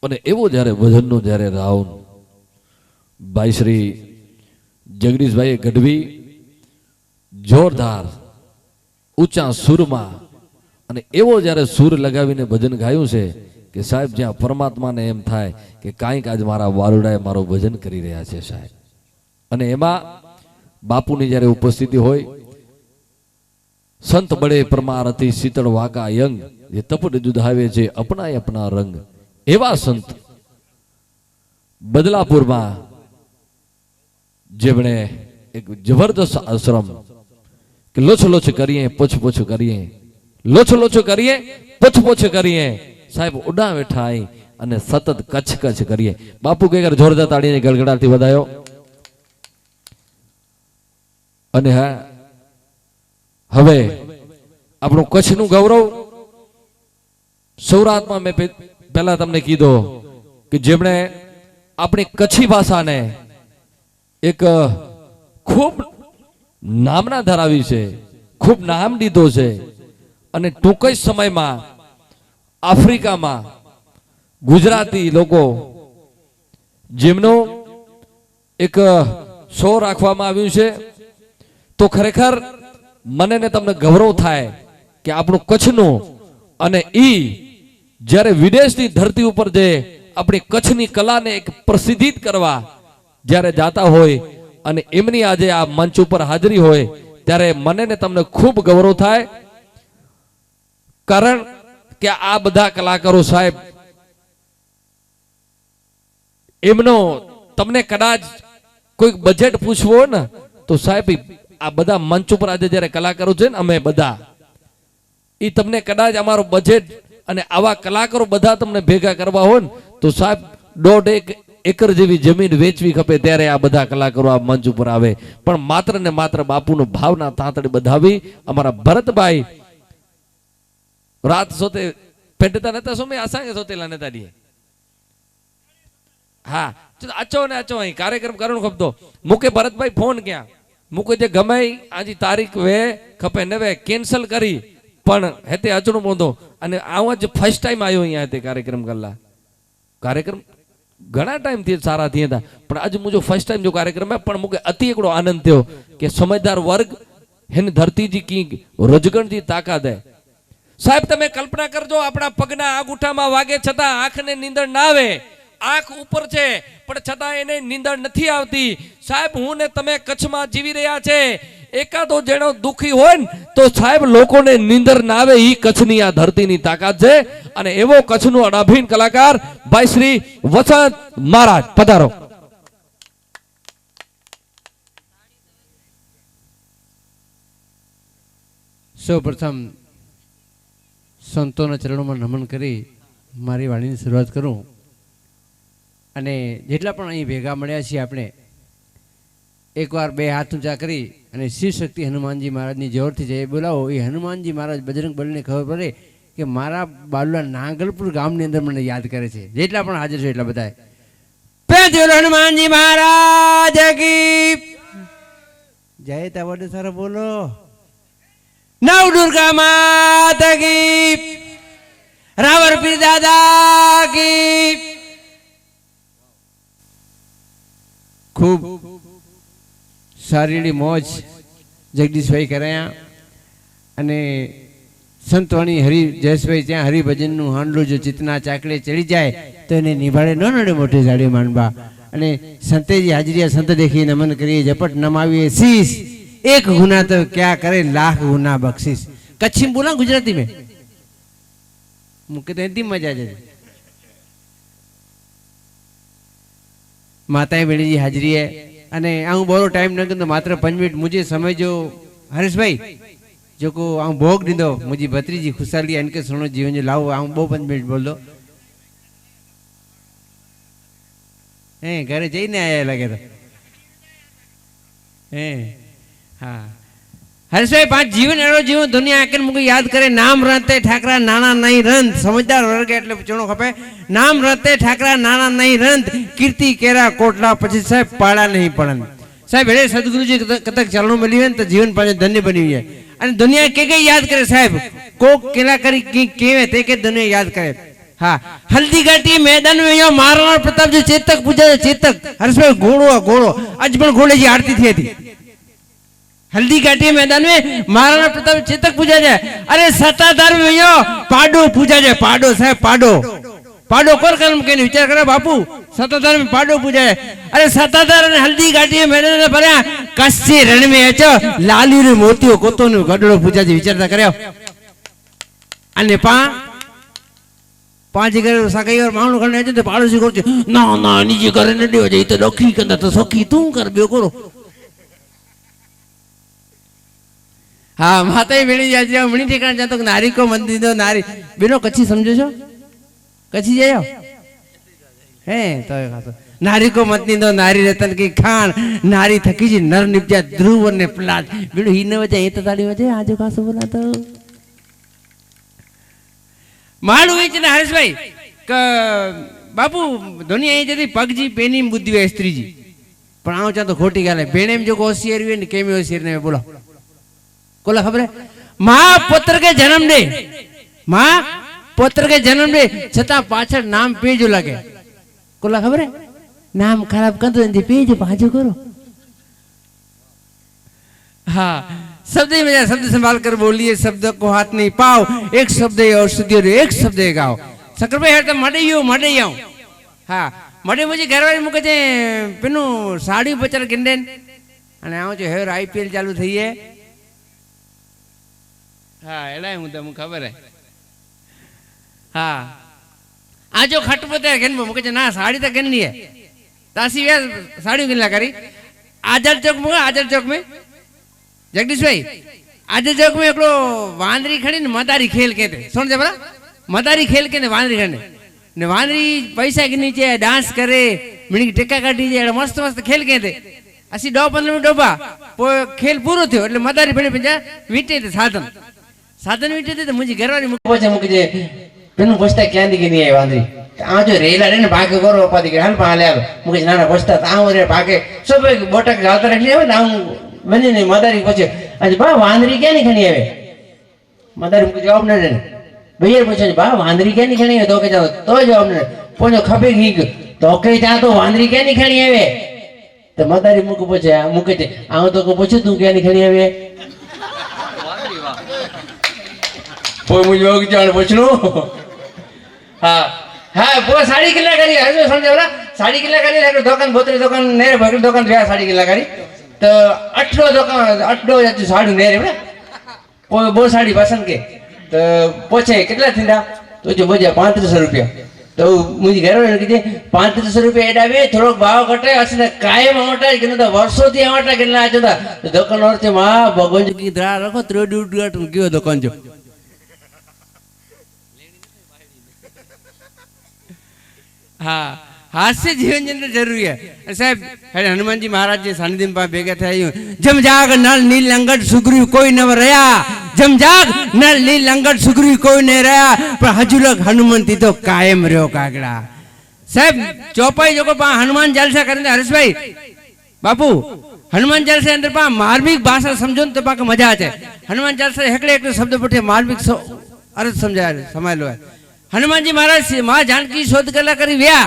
અને એવો જ્યારે ભજનનો જ્યારે રાઉન્ડ ભાઈ શ્રી જગદીશભાઈએ ગઢવી જોરદાર ઊંચા સુરમાં અને એવો જ્યારે સુર લગાવીને ભજન ગાયું છે કે સાહેબ જ્યાં પરમાત્માને એમ થાય કે કાંઈક આજ મારા વાલુડાએ મારું ભજન કરી રહ્યા છે સાહેબ. અને એમાં બાપુની જ્યારે ઉપસ્થિતિ હોય, સંત બળે પરમાર અતિ શીતળ વાકા યંગ, જે તપડ દુધાવે છે અપનાય અપના રંગ, એવા સંત બદલાપુરમાં જેમણે એક જબરદસ્ત આશ્રમ કે લોછ લોછ કરીએ પોછ પોછ કરીએ, લોછ લોછ કરીએ પોછ પોછ કરીએ, સાહેબ ઉડા બેઠા અહીં અને સતત કચ્છ કચ્છ કરીએ. બાપુ કે જોરદાર તાળીને ગળગડાથી વધાયો. અને હા, હવે આપણું કચ્છનું ગૌરવ સૌરાષ્ટ્રમાં મેં પહેલા તમને કીધો કે જેમણે આપણી કચ્છી ભાષાને એક ખૂબ નામના ધરાવી છે, ખૂબ નામ દીધો છે. અને ટૂંક જ સમયમાં આફ્રિકામાં ગુજરાતી લોકો જેમનો એક શો રાખવામાં આવ્યું છે, તો ખરેખર મને ને તમને ગૌરવ થાય કે આપણું કચ્છનું અને ઈ જ્યારે વિદેશની ધરતી ઉપર જે આપણી કચ્છની કલાને એક પ્રસિદ્ધિત કરવા જ્યારે જાતા હોય અને એમની આજે આ મંચ ઉપર હાજરી હોય, ત્યારે મને ને તમને ખૂબ ગૌરવ થાય. કારણ કે આ બધા કલાકારો સાહેબ, એમનો તમને કદાચ કોઈ બજેટ પૂછવું હોય ને તો સાહેબ આ બધા મંચ ઉપર આજે જ્યારે કલાકારો છે ને, અમે બધા એ તમને કદાચ અમારો બજેટ અને આવા કલાકારો બધા તમને ભેગા કરવા હોય ને તો સાહેબ 1.5 એકર જેવી જમીન વેચવી ખપે, ત્યારે આ બધા કલાકારો આ મંચ ઉપર આવે. પણ માત્ર ને માત્ર બાપુનો ભાવના તાંતડી બધાવી અમારા ભરતભાઈ રાત સોતે પેટતા નતા સોમે આસાંગે સોતેલા નતા દીએ. હા આચો ને આચો અહીં કાર્યક્રમ કરવાનો ખપતો. મુકે ભરતભાઈ ફોન ક્યાં મુકે જે ગમે આજી તારીખ વે ખપે નવે કેન્સલ કરી પણ હેતે અચણો બોંધો. અને આવા જ ફર્સ્ટ ટાઈમ આવ્યો અહીંયા હેતે કાર્યક્રમ કરલા. કાર્યક્રમ ઘણા ટાઈમ થી સારા થયા હતા પણ આજે મુજો ફર્સ્ટ ટાઈમ જો કાર્યક્રમ है પણ મુકે અતિ એકડो आनंद थयो કે समझदार वर्ग હેને ધરતીજી કી રજગણજી તાકાત હે. સાહેબ તમે કલ્પના કરજો, આપણા પગના આંગૂઠામાં વાગે છતાં આંખને નીંદર ના આવે, આંખ ઉપર છે પણ છતાં એને નીંદર નથી આવતી. સાહેબ હું ને તમે કચ્છમાં જીવી રહ્યા છે, એકાદો જેનો દુખી હોય ને તો સાહેબ લોકોને નીંદર ના આવે, ઈ કચ્છની આ ધરતીની તાકાત છે. અને એવો કચ્છનો અડાભીન કલાકાર ભાઈ શ્રી વસંત મહારાજ પધારો. સૌ પ્રથમ સંતોના ચરણોમાં નમન કરી મારી વાણીની શરૂઆત કરું. અને જેટલા પણ અહીં ભેગા મળ્યા છીએ આપણે એકવાર બે હાથ ઊંચા કરી અને શિવ શક્તિ હનુમાનજી મહારાજની જોરથી જય બોલાવો. એ હનુમાનજી મહારાજ બજરંગ બલીને ખબર પડે કે મારા બાલુલા નાગલપુર ગામની અંદર મને યાદ કરે છે. જેટલા પણ હાજર છે એટલા બધા પેજો હનુમાનજી મહારાજ કી જય. તાવડે સારા બોલો. નવ દુર્ગા માતા કી, રાવર પીર દાદા કી. ખૂબ સારી મોજ જગદીશભાઈ કર્યા. અને સંતવાણી હરિ જયેશભાઈ ત્યાં હરિભજનનું હાંડલું જો ચિતના ચાકડે ચડી જાય તો એને નિભાડે ન નડે મોટી જાડી માનબા. અને સંતેજી હાજરિયા સંત દેખી નમન કરીએ, ઝપટ નમાવીએ શીશ, एक गुना तो क्या करे लाख गुना बख्शिश. कच्छी में बोला गुजराती में मुझे तो इतनी मजा आ जाए. माता बेड़ी जी हाजरी है अने आऊँ बोलो टाइम न तो मात्र 5 मिनट मुझे समय जो हरीश भाई जो को आऊँ भोग दीदो मुझी भत्रीजी खुशहाली इनके सुनो जीवन जो लाओ आऊँ 5 मिनट बोल दो. घरे जईने आया लगे तो हाँ हर्ष भाई 5 जीवन एड़ो जीवन दुनिया आके मुझे याद करे. नाम रहते ठाकरा नाना नहीं रंत, समझदार वर्ग એટલે ચણો ખપે. नाम रहते ठाकरा नाना नहीं रंत, कीर्ति केरा कोटला પછી સાહેબ પાડા નહીં પડન. સાહેબ એડે સદગુરુજી કતક ચરણો મળી હોય તો જીવન પાછે ધન્ય બની જાય. અને દુનિયા કે યાદ કરે સાહેબ, કોક કેલા કરી કેવે તે કે દુનિયા યાદ કરે. हाँ, हल्दी घाटी मैदान में यहाँ महाराणा प्रताप जो चेतक पूजा है, चेतक हर्षभाई घोड़ो आज पण घोड़े जी आरती थी थी हल्दी घाटी मैदान में महाराणा प्रताप चेतक पूजा जाए। अरे सत्ताधार में यो पाडो पूजा जाए, पाडो साहब पाडो पाडो कोर कर्म के विचार करे बापू, सत्ताधार में पाडो पूजा है। अरे सत्ताधार ने हल्दी घाटी में मैदान में भर्या कच्चे रण में अचो लाली रे मोतियो कोतो नु गडड़ो पूजा जी विचारता कर्यो अने पांच घर सगाई और मावण करने तो पाड़ोसी को ना ना निजे घर ने देव जाई तो डोखी कंदा तो सखी तू कर बियो करो। हाँ माता ही बेणी जाती मणी ठिकाने जातो नारी को मंदिर दो नारी बिनो कच्ची समझो छो कच्ची जायो है तो खातो नारी को मंदिर दो नारी रतन की खान नारी थकी जी नर निपजा ध्रुव ने प्लाट बिनो ही ने वजह ये तो ताली वजह आज का सो बोला तो मालू है ना हर्ष भाई का बापू दुनिया ये जदी पगजी पेनी बुद्धि है स्त्री जी पण आओ चा तो खोटी गाल है बेणे में जो होशियार हुए ने केमे होशियार ने बोलो कोला खबर है मां पुत्र के जन्म दे मां पुत्र के जन्म दे छता पाछळ नाम पेजो लागे कोला खबर है नाम खराब कर दो पेज पाछो करो। हाँ शब्द में शब्द संभाल कर बोलिए शब्द को हाथ नहीं पाओ एक शब्द औषधि और एक शब्द गाओ सकर भाई हर तो मडे आऊं हाँ मडे मुझे घर वाले मुके जे पेनु साड़ी बचर गिंडेन अने आऊं जो हेर आईपीएल चालू थई है हाँ एला हूं तो मुझे खबर है हाँ आ जो खट पते गिन मुके जे ना साड़ी तो गिननी है तासी वे साड़ी गिनला करी आजाद चौक में जगदीश भाई आज जग में एकड़ो वांदरी खड़ी ने मदारी खेल के थे सुन जबरा मदारी खेल के ने वांदरी खड़ी ने वांदरी पैसा के नीचे डांस करे मिणी टेका काटी जे मस्त मस्त खेल के थे असी 10-15 मिनिट डोबा खेल पूरो थयो એટલે મદારી ભણી પંજા વીટે તે સાધન વીટે તે મુજી ઘરવાળી મુકે મુકે જે પેનું પોસ્તા ક્યાં દી કે ની આવી વાંદરી આ જો રેલા રે ને ભાગે કરો અપાતી કે હાલ પાલે આવે મુકે નાના પોસ્તા તાવ રે ભાગે सब બોટક ગાલતા રાખી આવે ને बनी नहीं मदारी पूछे अच्छा बा वांदरी क्या नहीं खणी आवे मदारी को जवाब न दे भैया पूछे बा वांदरी क्या नहीं खणी है तो के जाओ तो जवाब न पोनो खबे गीक तो के जा तो वांदरी क्या नहीं खणी आवे तो मदारी मुको पूछे मुके ते आऊ तो को पूछे तू क्या नहीं खणी आवे वांदरी वाह पोय मुझे होगी जान पूछनो हां हां वो साड़ी किला करी हजो समझवला साड़ी किला करी दुकान बोतरी दुकान नेरे भगल दुकान रे साड़ी किला करी तो 8 जाती साड़ी नेरे बड़ा बो साड़ी पसंद के तो पूछे कितना थींदा तो जो बोले 3500 रुपया तो मुझे घर वाले कीधे 3500 रुपया एडावे थोड़ो भाव घटे असने कायम आवटा कि तो वर्षों थी आवटा कितना आजोदा तो दुकान और से मां भगवान की द्रा रखो त्रो डूट गयो दुकान जो हाँ हास्य जीवन जन जरूरी है साहब हनुमान जी महाराज जी सानिध्य में भेगा थे जम जाग नल नील लंगट सुग्रीव कोई न रहा जम जाग नल नील लंगट सुग्रीव कोई नहीं रहा पर हजूलक हनुमंती तो कायम रहो कागड़ा साहब चौपाई जो को पा हनुमान चालीसा करेंगे हर्ष भाई बापू हनुमान चालीसा अंदर पा मार्मिक भाषा समझो तो पा मजा आते हनुमान चालीसा हेकड़े एक शब्द पठे मार्मिक अर्थ समझा समझ लो हनुमान जी महाराज मां जानकी शोध कला करी व्या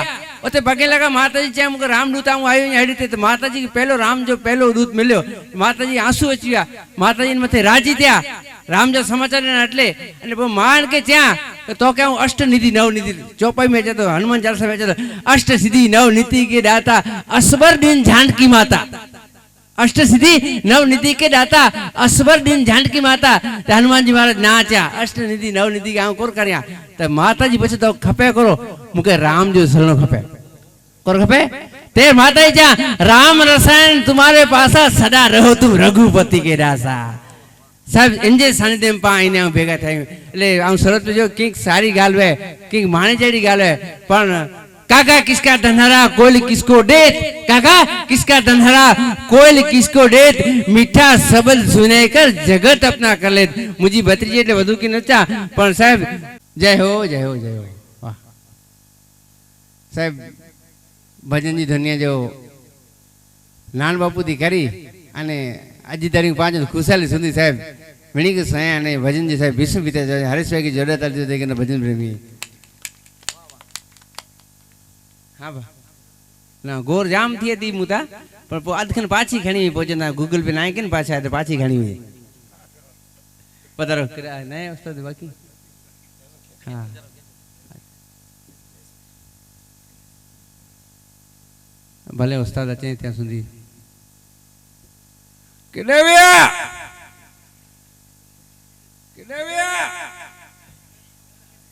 ओते पगे लगा माताजी चाहे मुके राम दूत आऊं आयो हेडी ते तो माताजी के पहलो राम जो पहलो दूत मिल्यो माताजी आंसू अचिया माताजी ने मथे राजी थया राम जो समाचार ने એટલે અને બહુ માન કે ત્યાં તો કે હું અષ્ટનિધિ નવનિધિ ચોપાઈ में जतो हनुमान चालीसा में जतो अष्ट सिद्धि नवनिधि के दाता असबर दिन जानकी माता अष्ट सिद्धि नवनिधि के दाता असबर दिन जानकी माता ते हनुमान जी महाराज नाचा अष्ट निधि नवनिधि के आऊं कोर करया तो माताजी पछे तो खपे करो मुके राम जो शरणो खपे कोर खपे ते माताजी जा राम रसायन तुम्हारे पासा सदा रहो तुम रघुपति के दासा साहब इंजे सानिध्य में पाईने भेगा थई એટલે આમ સરત જો કિંક સારી ગાલવે કિંક માણેજડી ગાલવે પણ काका किसका धनहरा कोयल किसको डेट काका किसका धनहरा कोयल किसको डेट मीठा सबल सुने कर जगत अपना कर ले मुझी भतीजी એટલે વધુ की नचा પણ સાહેબ जय हो जय हो जय हो वाह साहेब भजन जी धन्य जो नान बापू दी करी अने आजी तारीख 5 खुशाली सुधी साहेब विणी के सया अने भजन जी साहेब विश्व बीते हरेश भाई की जरूरत आती देखे भजन प्रेमी હા બા ના ગોર જામ थी હતી મુતા પણ અધખન પાછી ઘણી પહોંચે ગૂગલ पे નાખી ને પાછા તો પાછી ઘણી પધારો નયા ઉસ્તાદ બાકી હા ભલે ઉસ્તાદ અચે ત્યાં સુધી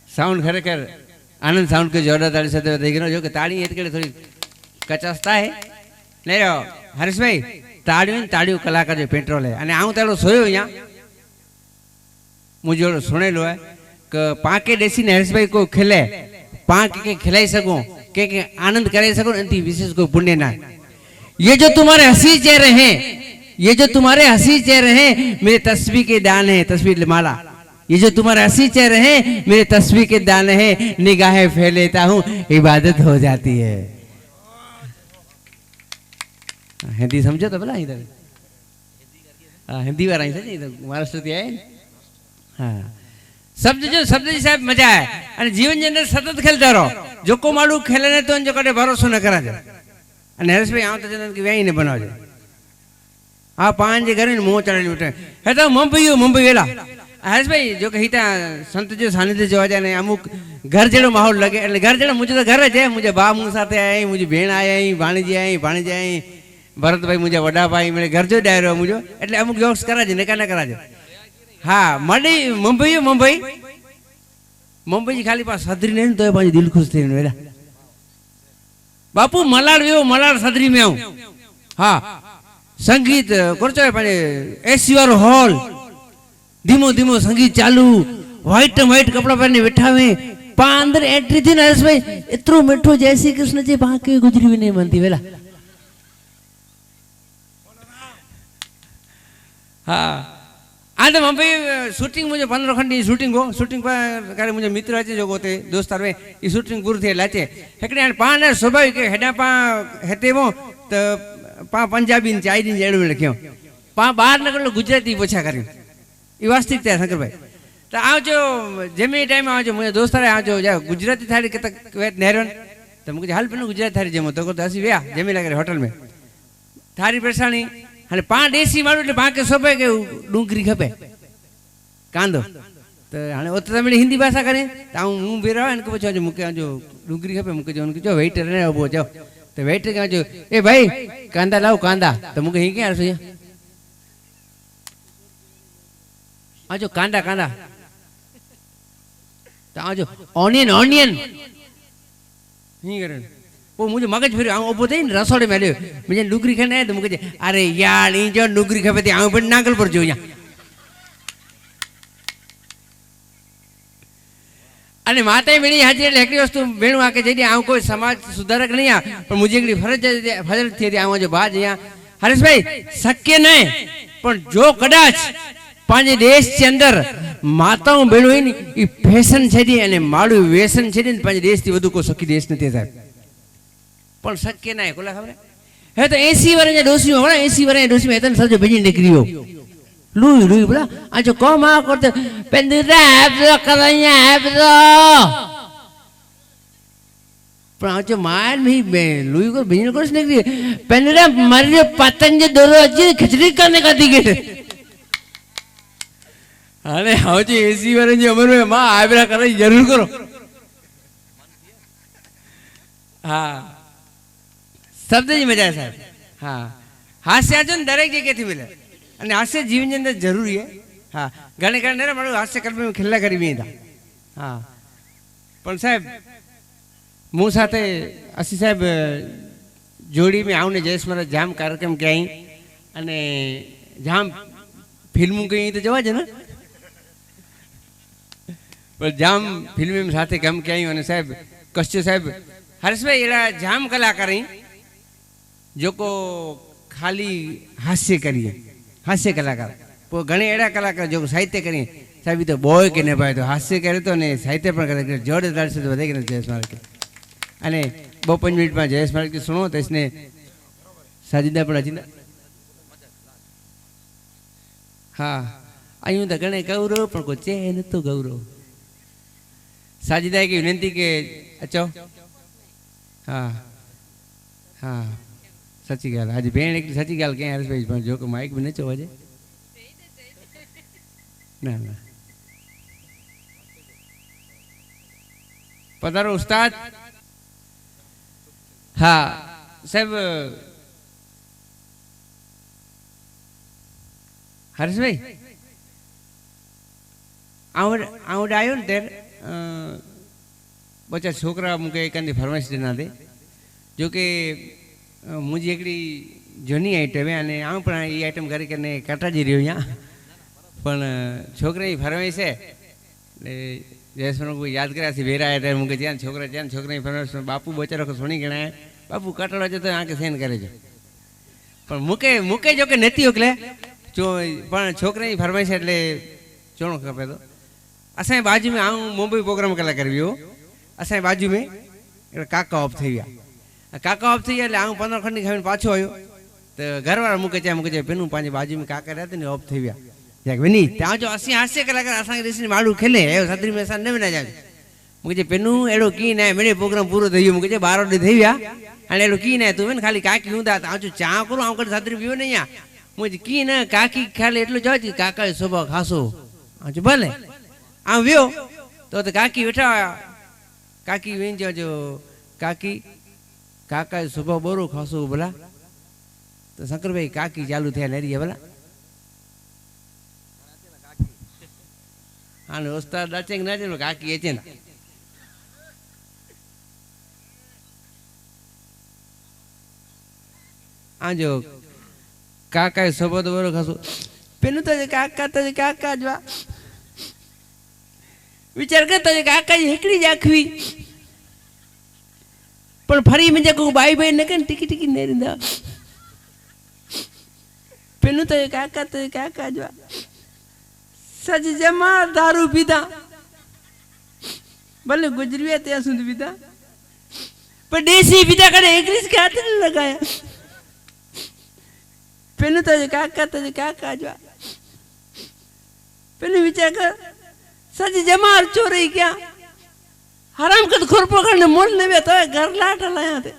સાઉન્ડ ખરેખર આનંદ સાઉન્ડ કે જોરદાર તાળી સાથે થઈ ગયો જો કે તાળી એટલે થોડી કચાસતા હે નહીં રહ્યો હરેશભાઈ તાળીઓ કલાકાર जो पेट्रोल है અને આવું તારો સોયો અહીંયા मुझे सुनेलो है कि पाके देसी ने हरेशभाई को खिले पाके के खिलाई सको के आनंद करे सको अंति विशेष को पुण्य ना ये जो तुम्हारे हंसी चेहरे हैं ये जो तुम्हारे हंसी चेहरे हैं मेरे तस्वीर के दान है तस्वीर माला ये जो तुम्हारे हंसी चेहरे हैं मेरे तस्वीर के दान है निगाहें फैलेता हूँ इबादत हो जाती है हिंदी समझो तो बोला इधर हिंदी वाला महाराष्ट्र થી આય હા શબ્દ સાહેબ મજા આવે અને જીવન ની અંદર સતત ખેલતા રહો જો કો માડું ખેલે ને તો જો કડે ભરોસો ન કરાજે અને હરેશભાઈ આવ તો જન કે વેઈ ને બનાવજે આ પાંચ ઘરે ને મોં ચડાડી ઉઠે હે તો મુંબઈ વેલા હરેશભાઈ જો કે હિતા સંત જો સાનિધ્ય જોવા જાય ને અમુક ઘર જેવો માહોલ લગે એટલે ઘર જેવો મુજે તો ઘર જ હે મુજે બા મું સાથે આઈ મુજે બેન આઈ ભાણીજી આઈ ભરતભાઈ મુજે વડા ભાઈ મને ઘર જો ડાયરો મુજો એટલે અમુક જોક્સ કરાજે ને કાના કરાજે हाँ मडी मुंबई खाली पास सदरी नहीं तो पांच दिल खुश थे मेरा बापू मलाड सदरी में आऊं हाँ संगीत करचो पांच एसी वालो हॉल धीमो धीमो संगीत चालू व्हाइट कपड़ा पहने बैठा हुए अंदर एंट्री थी नरेश भाई इतरो मिठो जैसी कृष्ण जी बाकी गुजरी भी नहीं मनती वेला हाँ आज मुंबई शूटिंग मुझे 15 खंड शूटिंग पर करे मुझे मित्र है जो गोते दोस्तार में ये शूटिंग पूरी थे लाचे हेकड़े पान स्वाभाविक के हेडा पा हेते वो तो पा पंजाबी ने चाय दिन जेड़ में लख्यो पा बाहर नगर गुजराती पोछा करे ये वास्तविकता है शंकर भाई तो आओ जो जेमी टाइम आओ जो मुझे दोस्तार आओ जो जा गुजराती थाली के तक नेरन तो मुझे हाल पे गुजराती थाली जेमो तो को दसी व्या जेमी लगे होटल में थारी परेशानी અને પાંચ દેશી મારું એટલે પાંકે સોપે કે ડુંગરી ખપે કાંદો તો હાણે ઓત તમે હિન્દી ભાષા કરે તો હું બેરા એને પૂછો જો મુકે જો ડુંગરી ખપે મુકે જો જો વેઇટર ને ઉભો જાઓ તો વેઇટર કહે જો એ ભાઈ કાંદા લાવ કાંદા તો મુકે હી ક્યાં રસો આ જો કાંદા તો આ જો ઓનિયન હી કરે वो मुझे मगज फिर उभो थी रसोड़े में मुझे डुगरी खाने तो मुझे अरे यार ये जो डुगरी खपे थी आऊं पर नागल पर जो यहाँ अने माता मेरी हाजिर लेकड़ी वस्तु बेणु आके जैसे आऊं कोई समाज सुधारक नहीं आ पर मुझे एक फरज थी आऊं जो बाज यहाँ हरेश भाई शक्य नहीं पर जो कदाच पांच देश के अंदर माताओं बेणु है ये फैशन छे अने माड़ू व्यसन छे पांच देश थी वधु को सखी देश ने साहब પણ શક્ય ના કોલા ખબર હે તો 80 વર્ષના ડોસીઓ હોય 80 વર્ષના ડોસી મેં તને સજો ભેજી નીકળ્યો લુઈ બોલા આ જો કોમા કરતે પેંદરા આપજો કરાયા આપજો પણ આ જો માર નહીં બે લુઈ को ભેજી કોસ નીકળી પેંદરા મારી પતંગ જે દોરો અજી ખીચડી કરને કા દી ગए અરે આવ જે 80 વર્ષની ઉંમર में मां आबरा करे जरूर करो हाँ शब्द जी मजा है साहब हाँ हास्य जो दरेक जगह थी मिले અને હાસ્ય જીવન ની અંદર જરૂરી હે હા ઘણે ઘણે મારું હાસ્ય કર્મ में ખિલ્લા કરી મી હતા હા પણ સાહેબ હું સાથે અસી સાહેબ જોડી में આવને જયેશ મારા જામ કાર્યક્રમ કે અહીં અને જામ ફિલ્મો કે તો જવા જ ને પણ જામ ફિલ્મ સાથે કામ કે અહીં અને સાહેબ કશ્ય સાહેબ હરેશભાઈ એલા જામ કલાકાર અહીં जो को खाली हास्य करिए हास्य कलाकार वो घणे एड़ा कलाकार जो साहित्य करिए साहब तो बोय के ने भाई तो हास्य करे तो ने साहित्य पर करे जोरदार से बधाई करे जयेश मार्ग के अने 2-5 मिनट में जयेश मार्ग की सुनो तो इसने साजिदा पर अजीना हाँ आयु तो घणे गौरव पर को चेन तो गौरव साजिदा की विनती के अचो હા હા સાચી ગાલ આજે બેન એક સાચી ગાલ ક્યાં હરેશભાઈ પણ જો કે માઇક બી નચો આજે ના ના પધારો ઉસ્તાદ હા સાહેબ હરેશભાઈ આવડ આવ્યો ને ત્યારે बच्चा छोकरा मुके एकांदी फरमाइश देना दे जो कि मुझे एकड़ी जूनी आइटम है अने आऊँ पण ई आइटम करी कने काटा जी रह्यो यहाँ पण छोकरा ई फरमाइश है जैसे को याद करा सी बेरा आया मुके ज्यान छोकरा ई फरमाइश बापू बचारो को सुनी गणा है बापू काटड़ो जो तो आके सेन करे जो पण मुके जो के नती ओकले जो पण छोकरा ई फरमाइश એટલે ચોણો ખપે તો असां बाजू में आऊँ मुंबई प्रोग्राम कला करवियो असां बाजू में काका ऑफ थी गया काका ऑफ थी गया એટલે आऊँ 15 खंड खाई पाछो आयो तो घरवाला मुके चाहे पेनू पांच बाजू में काका रहते ने ऑफ थी गया जाके विनी त्या जो असी हास्य कलाकार असां ऋषि माड़ू खेले ए सदरी में असां न विना जाए मुके पेनू एड़ो की ना मेरे प्रोग्राम पूरो थई गयो मुके 12 डी थई गया अने एड़ो की ना तू खाली काकी हुंदा ता जो चा करू आऊँ कर सदरी पियो नहीं आ मुझे की ना काकी खाली एटलो जो काका स्वभाव खासो आज भले आ व्यो तो काकी बैठा काकी वेन जो काकी काका सुबह बोरो खासो बोला तो शंकर भाई काकी चालू थे नेरिया बोला हाँ उस्ताद नाचेंगे नाचे काकी अचे ना हाँ जो काका सुबह बोरो खासो पेनु तो काका जो विचार करता है काका जी हिकड़ी जाखवी पण फरी मुझे को बाई बाई न कन टिकी टिकी नेरिंदा पेनु तो काका जो सज जमा दारू पीता भले गुजरिया त्या सुध पीता पर देसी पीता करे इंग्लिश के हाथ नहीं लगाया पेनु तो काका जो पेनु विचार कर सच जमार चोरी क्या हराम कर खोर पकड़ने मोल ने तो घर लाट लाया थे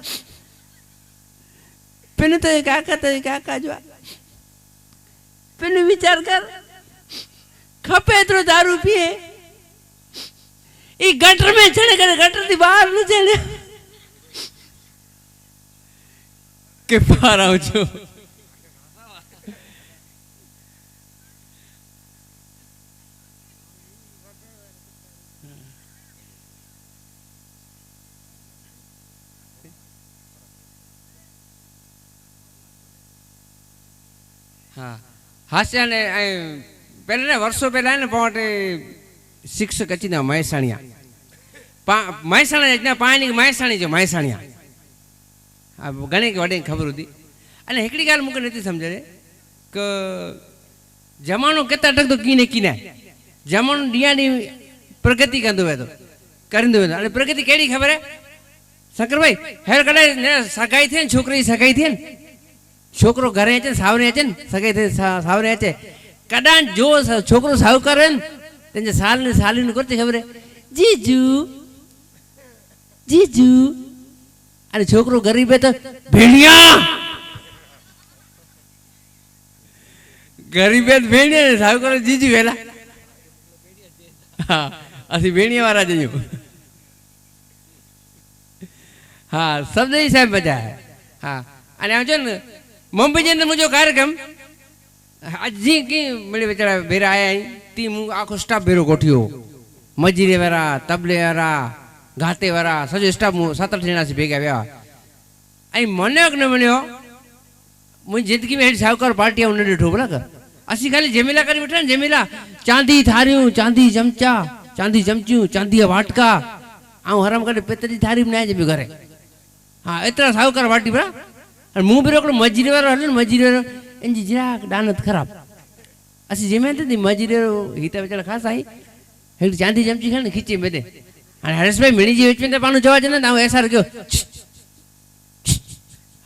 पेनु तो काका जो पेनु विचार कर खपे तो दारू पिए ई गटर में चढ़े कर गटर दी बाहर न चढ़े के पार आऊं छो हाँ हास्य ने पहले ने वर्षों पहला ने पहुंचे शिक्षक अच्छी ना महसाणिया महसाणा इतना पानी महसाणी जो महसाणिया अब घणे के वडे खबर होती अने हिकड़ी गाल मुके नथी समझे क जमानो केता टक तो कीने कीने जमानो डियानी प्रगति कंदो है तो करिंदो है अने प्रगति केड़ी खबर है शंकर भाई हेर कड़े ने सगाई थी छोकरी सगाई थी छोकरो घरे अचे सावरे अचे सगाई थे सावरे अचे कदाच जो छोकरो साव करे तेजे साल ने साली ने करते खबर है जीजू जीजू अरे छोकरो गरीब है तो भेड़िया गरीब है भेड़िया ने साव करे जीजू वेला हाँ असि भेड़िया वाला जइयो हाँ सब नहीं साहब बजा है हाँ अने आजो न मुंबई जे मुझो कार्यक्रम आज जी की मेरे बेचारा बेरा आया ती मु आखो स्टाफ बेरो गोठियो मजीरे वाला तबले वाला गाते वाला सजो स्टाफ मु 7-8 जना से भेगा व्या आई मने न मन्यो मु जिंदगी में हेड सावकार पार्टी उन डेठो बोला कर असी खाली जमीला करी बैठा न जमीला चांदी थारियो चांदी चमचा चांदी चमचियो चांदी वाटका आऊ हराम करे पेतरी थारी में आजे घरे हाँ इतना सावकार पार्टी बरा और मुंह बेरो मजीरे वाला हल मजीरे वाला इंजी जरा दानत खराब असी जेमे थी मजीरे हिता बेचारा खास आई एक चांदी चमची खाने खींचे बेदे अरे हरेश भाई मिणी जी वेच में पानो जवा जने ना ऐसा रखो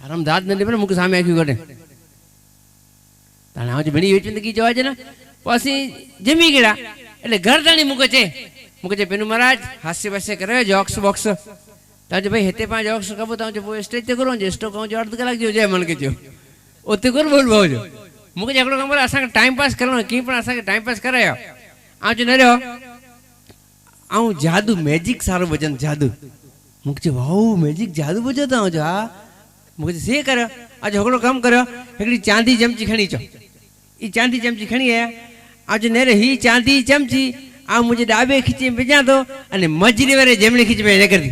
आराम दाद न लेबे मुके सामे आखी गडे ताने आज मिणी वेच में की जवा जने पासी जमी गेड़ा એટલે ઘર જાણી મુકે છે પેનું મહારાજ હાસ્ય વાસ્ય કરે જોક્સ બોક્સ तव्हांजो भाई हिते पाण जॉक्स कबो तव्हांजो पोइ स्टेज ते करो जे स्टॉक जो अर्ध कलाक जो जय मन के जो उते कर बोल भाउजो मूंखे हिकिड़ो कमु बोले असांखे टाइम पास करणो कीअं पण असांखे टाइम पास करायो ऐं जो न रहियो ऐं जादू मैजिक सारो भॼन जादू मूंखे चयो वाओ मैजिक जादू बजो तव्हांजो हा मूंखे चयो से करियो अॼु हिकिड़ो कमु करियो हिकिड़ी चांदी चमची खणी अचो ई चांदी चमची खणी आया अॼु नेरे ही चांदी चमची ऐं मुंहिंजे ॾाबे खीचे में विझां थो अने मजरी वारे जमणे खीच में निकिरंदी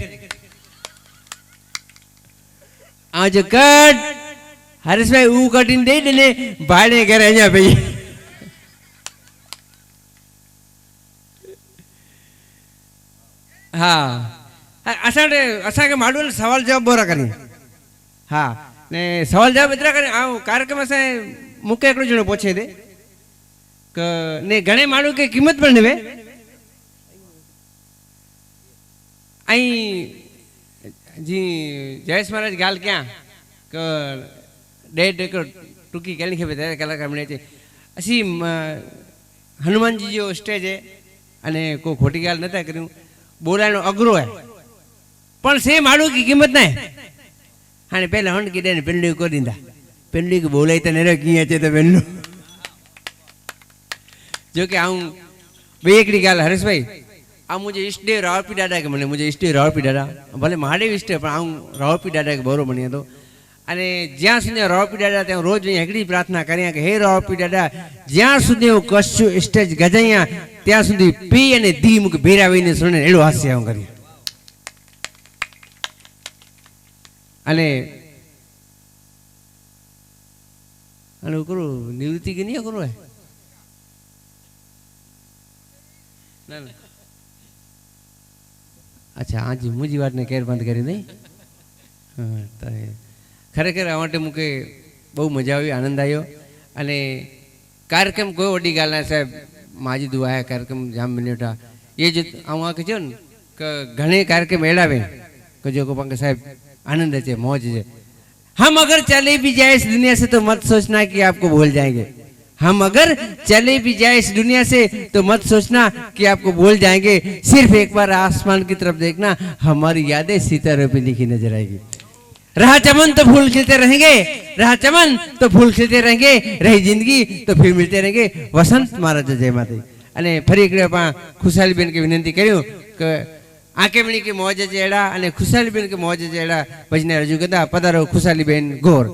आज कट हरीश भाई ऊ कटिंग दे दिने भाड़े घर अञा पई हा असांखे माण्हू ने सवाल जवाब बोरा करी हा ने सवाल जवाब एतिरा करी ऐं कार्यक्रम असांजे मूंखे हिकिड़ो ॼणो पुछे ते क ने घणे माण्हू खे क़ीमत पण ॾिवे ऐं जी जयेश महाराज ॻाल्हि कयां क ॾेढ हिकिड़ो टुकी कहणी खपे ત્યારે કલાકાર મળે છે અસી હનુમાનજી જો સ્ટેજ છે અને કોઈ ખોટી ॻाल्हि નતા કર્યું બોલાનો અઘરો હે પણ સે માડું की कीमत ना है हाणे पहले हंड की देने पेंडू को दींदा पेंडू की बोलाई तो नेरो की अचे तो पेंडू जो कि आऊं बे एकड़ी गाल हरेश भाई आ मुझे इष्टदेव रावपी दादा के मने मुझे इष्टदेव रावपी दादा भले महादेव इष्टदेव पण आऊं रावपी दादा के बरो बनी तो अने ज्यां सुधी रावपी दादा त्या रोज एकड़ी प्रार्थना कर्या के हे रावपी दादा ज्यां सुधी हूँ कच्छ स्टेज गजाया त्या सुधी पी अने धी मुके भेरा वहीने सुने एड़ो हास्य हूँ करी अने अने करो निवृत्ति की नहीं करो है ना ना अच्छा हाँ जी मुझी बात ने केर बंद करी नहीं हाँ तो खरेखर आ माटे मूंखे बहु मजा आई आनंद आयो अने कार्यक्रम कोई वड्डी गाल ना साहेब माजी दुआ है कार्यक्रम जाम मिलियो ये जो आऊं आके चयो न क घणे कार्यक्रम अहिड़ा वे कि जो को साहेब आनंद है मौज है हम अगर चले भी जाए इस दुनिया से तो मत सोचना कि आपको भूल जाएंगे हम अगर चले भी जाए इस दुनिया से तो मत सोचना कि आपको भूल जाएंगे सिर्फ एक बार आसमान की तरफ देखना हमारी यादें सितारों पे लिखी नजर आएगी रहा चमन तो फूल खिलते रहेंगे रहा चमन तो फूल खिलते रहेंगे रही जिंदगी तो फिर मिलते रहेंगे वसंत मारा जय माता अने फरी एक खुशहाली बेन की विनंती करूं कि आके मणी के मौज जेड़ा अने खुशहाली बेन के मौज जेड़ा भजने रजू करता पधारो खुशहाली बेन गोर।